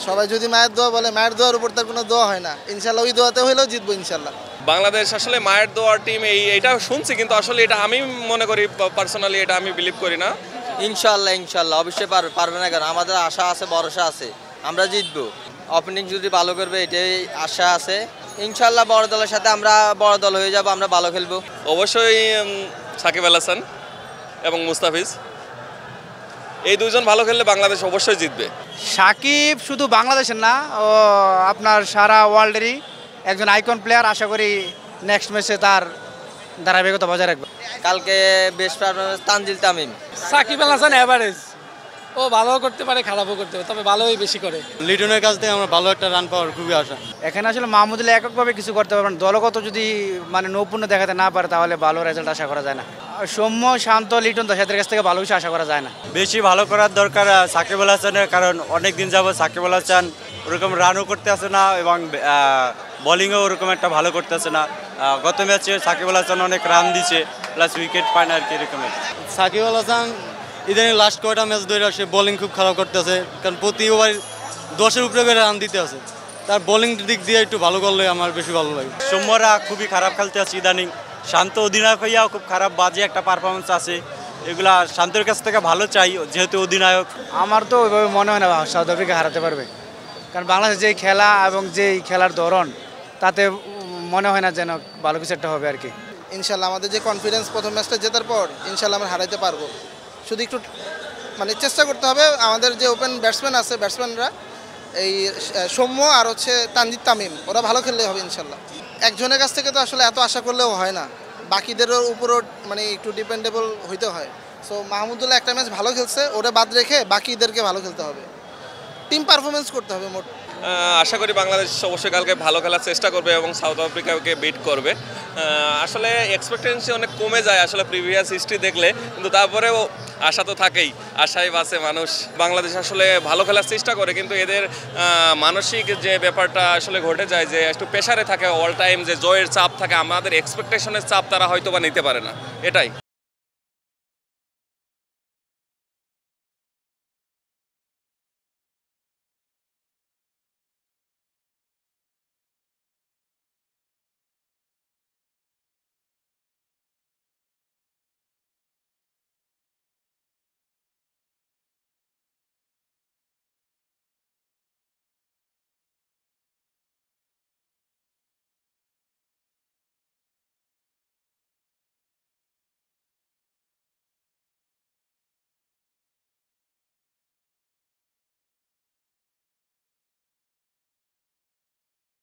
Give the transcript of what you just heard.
সবাই যদি মায়ের দোয়া বলে, মায়ের দোয়ার উপর তার কোনো দোয়া হয় না। ইনশাল্লাহ ওই দোয়াতে হইলেও জিতবো ইনশাল্লাহ। বাংলাদেশ আসলে মায়ের দোয়ার টিম এইটা শুনছি, কিন্তু আসলে এটা আমি মনে করি পার্সোনালি এটা আমি বিলিভ করি না। ইনশাল্লাহ ইনশাল্লাহ অবশ্যই পারবে না কেন, আমাদের আশা আছে, ভরসা আছে, আমরা জিতবো। ওপেনিং যদি ভালো করবে এটাই আশা আছে। ইনশাল্লাহ বড় দলের সাথে আমরা বড় দল হয়ে যাব, আমরা ভালো খেলবো। অবশ্যই সাকিব আল হাসান এবং মুস্তাফিজ, এই দুইজন ভালো খেললে বাংলাদেশ অবশ্যই জিতবে। সাকিব শুধু বাংলাদেশের না, ও আপনার সারা ওয়ার্ল্ডেরই একজন আইকন প্লেয়ার। আশা করি নেক্সট ম্যাচে তার ধারাবাহিকতা বজায় রাখবে। কালকে best performance Tanzil Tamim. Shakib Al Hasan average, ও ভালো করতে পারে, খারাপও করতে পারে, তবে ভালোই বেশি করে। লিটনের কাছ থেকে আমরা ভালো একটা রান পাওয়ার খুবই আশা। এখানে আসলে মাহমুদুল্লাহ এককভাবে কিছু করতে পারবেন, দলগত যদি মানে নৈপুণ্য দেখাতে না পারে তাহলে ভালো রেজাল্ট আশা করা যায় না। সৌম্য, শান্ত, লিটন দশাদের কাছ থেকে ভালো কিছু আশা করা যায় না। বেশি ভালো করার দরকার সাকিব আল হাসানের, কারণ অনেক দিন যাবত সাকিব আল হাসান ওরকম রানও করতে আসে না এবং বোলিংও ওরকম একটা ভালো করতে আসে না। গত ম্যাচে সাকিব আল হাসান অনেক রান দিছে, প্লাস উইকেট পায় না আর কি এরকমের। সাকিব আল হাসান ইদানিং লাস্ট কয়টা ম্যাচ ধরে সে বোলিং খুব খারাপ করতেছে, কারণ প্রতি ওভার 10-এর উপরে করে রান দিতে আছে। তার বোলিং দিক দিয়ে একটু ভালো করলে আমার বেশি ভালো লাগে। সৌম্যরা খুবই খারাপ খেলতে আছে ইদানিং। শান্ত অধিনায়ক হইয়াও খুব খারাপ বাজে একটা পারফরমেন্স আছে। এগুলা শান্তর কাছ থেকে ভালো চাই, যেহেতু অধিনায়ক। আমার তো ওইভাবে মনে হয় না সাউথ আফ্রিকা হারাতে পারবে, কারণ বাংলাদেশ যেই খেলা এবং যেই খেলার ধরন, তাতে মনে হয় না যেন ভালো কিছু একটা হবে আর কি। ইনশাল্লাহ আমাদের যে কনফিডেন্স প্রথম ম্যাচটা জেতার পর, ইনশাল্লাহ আমরা হারাইতে পারবো। শুধু একটু মানে চেষ্টা করতে হবে। আমাদের যে ওপেন ব্যাটসম্যান আছে, ব্যাটসম্যানরা এই সৌম্য আর হচ্ছে তানজিদ তামিম, ওরা ভালো খেললেই হবে ইনশাল্লাহ। একজনের কাছ থেকে তো আসলে এত আশা করলেও হয় না, বাকিদেরও উপরও মানে একটু ডিপেন্ডেবল হইতে হয়। সো মাহমুদুল্লাহ একটা ম্যাচ ভালো খেলছে, ওটা বাদ রেখে বাকিদেরকে ভালো খেলতে হবে, টিম পারফরমেন্স করতে হবে মোট। আশা করি বাংলাদেশ অবশ্যই কালকে ভালো খেলার চেষ্টা করবে এবং সাউথ আফ্রিকাকে বিট করবে। আসলে এক্সপেকটেন্সি অনেক কমে যায় আসলে প্রিভিয়াস হিস্ট্রি দেখলে, কিন্তু তারপরেও আশা তো থাকেই, আশায় বাসে মানুষ। বাংলাদেশ আসলে ভালো খেলার চেষ্টা করে, কিন্তু এদের মানসিক যে ব্যাপারটা আসলে ঘটে যায়, যে একটু প্রেশারে থাকে অল টাইম, যে জয়ের চাপ থাকে, আমাদের এক্সপেকটেশনের চাপ তারা হয়তো বা নিতে পারে না, এটাই।